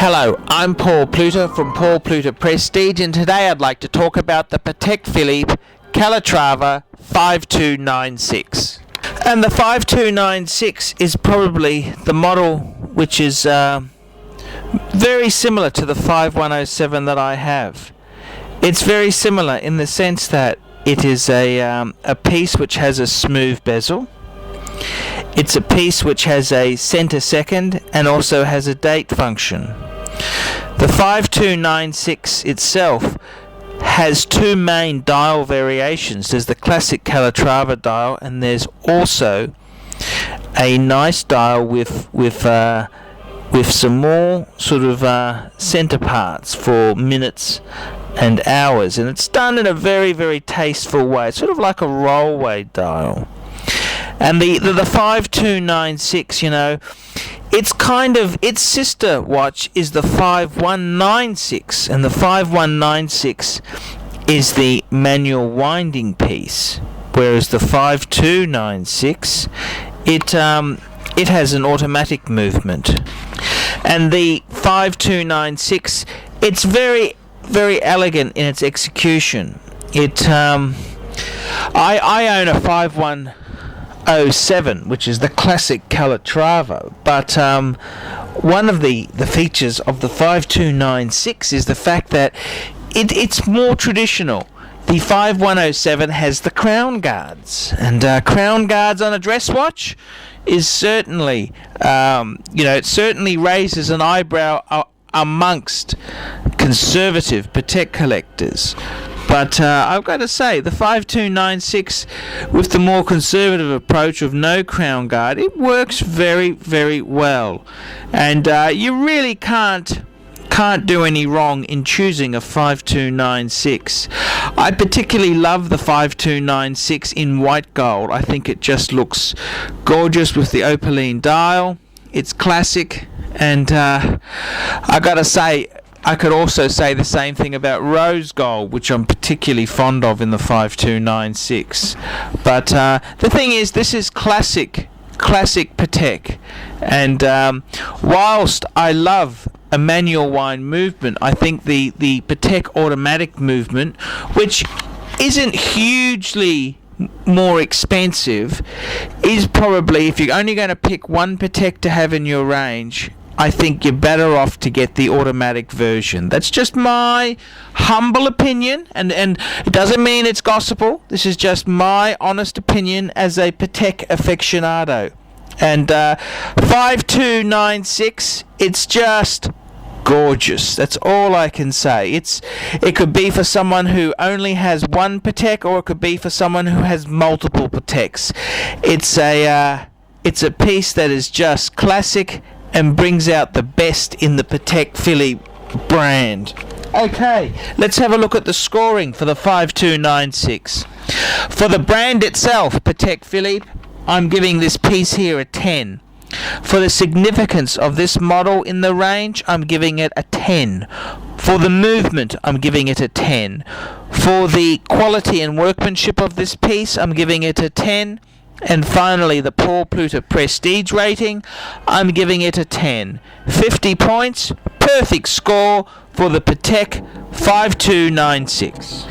Hello, I'm Paul Pluta from Paul Pluta Prestige, and today I'd like to talk about the Patek Philippe Calatrava 5296. And the 5296 is probably the model which is very similar to the 5107 that I have. It's very similar in the sense that it is a piece which has a smooth bezel. It's a piece which has a center second and also has a date function. The 5296 itself has two main dial variations. There's the classic Calatrava dial, and there's also a nice dial with some more sort of center parts for minutes and hours, and it's done in a very, very tasteful way. It's sort of like a rollway dial. And the 5296, its sister watch is the 5196, and the 5196 is the manual winding piece, whereas the 5296 it has an automatic movement. And the 5296, it's very, very elegant in its execution. I own a 5107, which is the classic Calatrava, but one of the features of the 5296 is the fact that it's more traditional. The 5107 has the crown guards, and crown guards on a dress watch is certainly, it certainly raises an eyebrow amongst conservative Patek collectors. But I've got to say, the 5296, with the more conservative approach of no crown guard, it works very, very well. And you really can't do any wrong in choosing a 5296. I particularly love the 5296 in white gold. I think it just looks gorgeous with the opaline dial. It's classic, and I got to say, I could also say the same thing about rose gold, which I'm particularly fond of in the 5296. But the thing is, this is classic Patek, and whilst I love a manual wind movement, I think the Patek automatic movement, which isn't hugely more expensive, is probably, if you're only going to pick one Patek to have in your range, I think you're better off to get the automatic version. That's just my humble opinion, and it doesn't mean it's gospel. This is just my honest opinion as a Patek aficionado. And 5296, it's just gorgeous. That's all I can say. It could be for someone who only has one Patek, or it could be for someone who has multiple Pateks. It's a piece that is just classic and brings out the best in the Patek Philippe brand. Okay, let's have a look at the scoring for the 5296. For the brand itself, Patek Philippe, I'm giving this piece here a 10. For the significance of this model in the range, I'm giving it a 10. For the movement, I'm giving it a 10. For the quality and workmanship of this piece, I'm giving it a 10. And finally, the Paul Pluta Prestige rating, I'm giving it a 10. 50 points, perfect score for the Patek 5296.